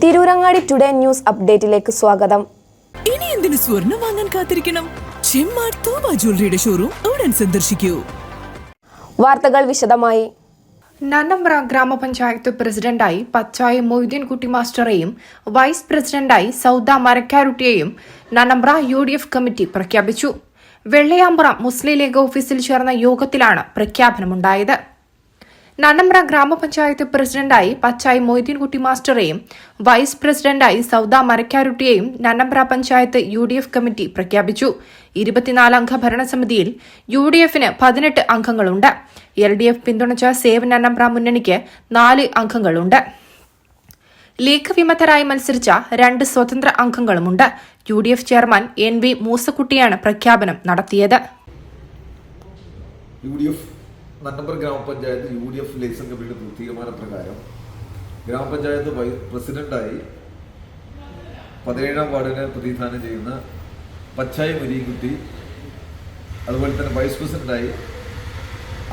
Tirurangadi today news അപ്ഡേറ്റിലേക്ക് സ്വാഗതം. ഇനി എന്തിനു സ്വർണം വാങ്ങാൻ കാത്തിരിക്കണം? ചെമ്മാട് തോമ ജ്വല്ലറിയുടെ ഷോറൂം ഉടൻ സന്ദർശിക്കൂ. വാർത്തകൾ വിശദമായി. നന്നമ്പ്ര ഗ്രാമപഞ്ചായത്ത് പ്രസിഡന്റായി പച്ചായി മൊയ്തീൻകുട്ടി മാസ്റ്ററെയും വൈസ് പ്രസിഡന്റായി സൗദ മരക്കാരുട്ടിയെയും നന്നമ്പ്ര UDF കമ്മിറ്റി പ്രഖ്യാപിച്ചു. വെള്ളയാമ്പ്ര മുസ്ലിം ലീഗ് ഓഫീസിൽ ചേർന്ന യോഗത്തിലാണ് പ്രഖ്യാപനമുണ്ടായത്. നന്നമ്പ്ര ഗ്രാമപഞ്ചായത്ത് പ്രസിഡന്റായി പച്ചായി മൊയ്തീൻകുട്ടി മാസ്റ്ററെയും വൈസ് പ്രസിഡന്റായി സൗദ മരക്കാരുട്ടിയെയും നന്നമ്പ്ര പഞ്ചായത്ത് UDF കമ്മിറ്റി പ്രഖ്യാപിച്ചു. 24 അംഗ ഭരണസമിതിയിൽ UDFന് 18 അംഗങ്ങളുണ്ട്. LDF പിന്തുണച്ച സേവ് നന്നമ്പ്ര മുന്നണിക്ക് 4 അംഗങ്ങളുണ്ട്. ലീഗ് വിമതരായി മത്സരിച്ച 2 സ്വതന്ത്ര അംഗങ്ങളുമുണ്ട്. UDF ചെയർമാൻ NV മൂസക്കുട്ടിയാണ് പ്രഖ്യാപനം നടത്തിയത്. നന്നമ്പ്ര ഗ്രാമപഞ്ചായത്ത് UDF ലൈസൻസ് കമ്മിറ്റിയുടെ തീരുമാനപ്രകാരം ഗ്രാമപഞ്ചായത്ത് പ്രസിഡന്റായി 17ാം വാർഡിനെ പ്രതിനിധാനം ചെയ്യുന്ന പച്ചായി മൊയ്തീൻകുട്ടി, അതുപോലെ തന്നെ വൈസ് പ്രസിഡന്റായി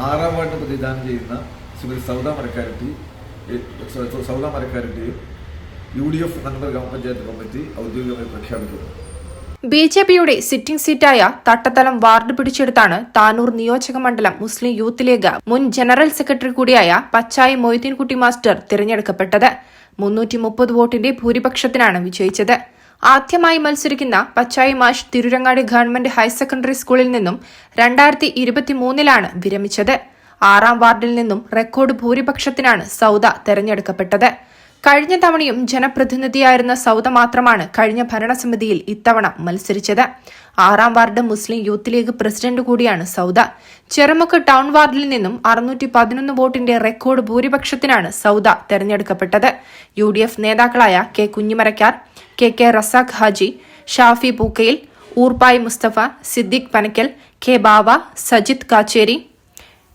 6ാം വാർഡിനെ പ്രതിനിധാനം ചെയ്യുന്ന ശ്രീമതി സൗദ മരക്കാരുട്ടിയും UDF നന്നമ്പ്ര ഗ്രാമപഞ്ചായത്ത് കമ്മിറ്റി ഔദ്യോഗികമായി പ്രഖ്യാപിക്കുന്നു. BJPയുടെ സിറ്റിംഗ് സീറ്റായ തട്ടത്തലം വാർഡ് പിടിച്ചെടുത്താണ് താനൂർ നിയോജക മണ്ഡലം മുസ്ലിം യൂത്ത് ലീഗ് മുൻ ജനറൽ സെക്രട്ടറി കൂടിയായ പച്ചായി മൊയ്തീൻകുട്ടി മാസ്റ്റർ തിരഞ്ഞെടുക്കപ്പെട്ടത്. 330 വോട്ടിന്റെ ഭൂരിപക്ഷത്തിനാണ് വിജയിച്ചത്. ആദ്യമായി മത്സരിക്കുന്ന പച്ചായി മാഷ് തിരൂരങ്ങാടി ഗവൺമെന്റ് ഹയർ സെക്കൻഡറി സ്കൂളിൽ നിന്നും 2023 വിരമിച്ചത്. 6ാം വാർഡിൽ നിന്നും റെക്കോർഡ് ഭൂരിപക്ഷത്തിനാണ് സൗദ തെരഞ്ഞെടുക്കപ്പെട്ടത്. കഴിഞ്ഞ തവണയും ജനപ്രതിനിധിയായിരുന്ന സൗദ മാത്രമാണ് കഴിഞ്ഞ ഭരണസമിതിയിൽ ഇത്തവണ മത്സരിച്ചത്. 6ാം വാർഡ് മുസ്ലിം യൂത്ത് ലീഗ് പ്രസിഡന്റ് കൂടിയാണ് സൗദ. ചെറുമുക്ക് ടൗൺ വാർഡിൽ നിന്നും 611 വോട്ടിന്റെ റെക്കോർഡ് ഭൂരിപക്ഷത്തിനാണ് സൗദ തെരഞ്ഞെടുക്കപ്പെട്ടത്. UDF നേതാക്കളായ K Kunjimarakkar, KK Razak Haji, Shafi Pookkayil, Oorppayi Mustafa, Siddique Panakkal, K ബാവ, സജിത് കാച്ചേരി,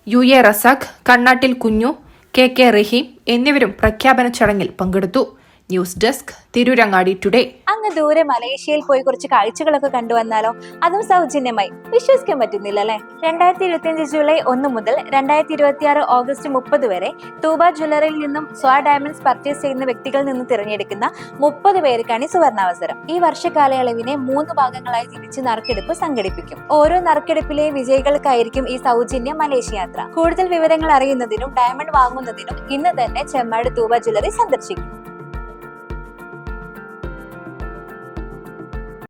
UA റസാഖ്, കണ്ണാട്ടിൽ കുഞ്ഞു, KK റഹീം എന്നിവരും പ്രഖ്യാപന ചടങ്ങിൽ പങ്കെടുത്തു. News desk Tirurangadi today. അങ്ങ് ദൂരെ മലേഷ്യയിൽ പോയി കുറച്ച് കാഴ്ചകളൊക്കെ കണ്ടുവന്നാലോ? അതും സൗജന്യമായി. വിശ്വസിക്കാൻ പറ്റുന്നില്ല അല്ലെ? 2025 ജൂലൈ 1 മുതൽ 2026 ഓഗസ്റ്റ് 30 വരെ തൂബ ജ്വല്ലറിയിൽ നിന്നും സ്വാ ഡയമണ്ട്സ് പർച്ചേസ് ചെയ്യുന്ന വ്യക്തികളിൽ നിന്ന് തിരഞ്ഞെടുക്കുന്ന 30 പേർക്കാണ് സുവർണാവസരം. ഈ വർഷകാലയളവിനെ 3 ഭാഗങ്ങളായി തിരിച്ച് നറുക്കെടുപ്പ് സംഘടിപ്പിക്കും. ഓരോ നറുക്കെടുപ്പിലെ വിജയികൾക്കായിരിക്കും ഈ സൗജന്യ മലേഷ്യ യാത്ര. കൂടുതൽ വിവരങ്ങൾ അറിയുന്നതിനും ഡയമണ്ട് വാങ്ങുന്നതിനും ഇന്ന് തന്നെ ചെമ്മാട് തൂബ ജ്വല്ലറി സന്ദർശിക്കും.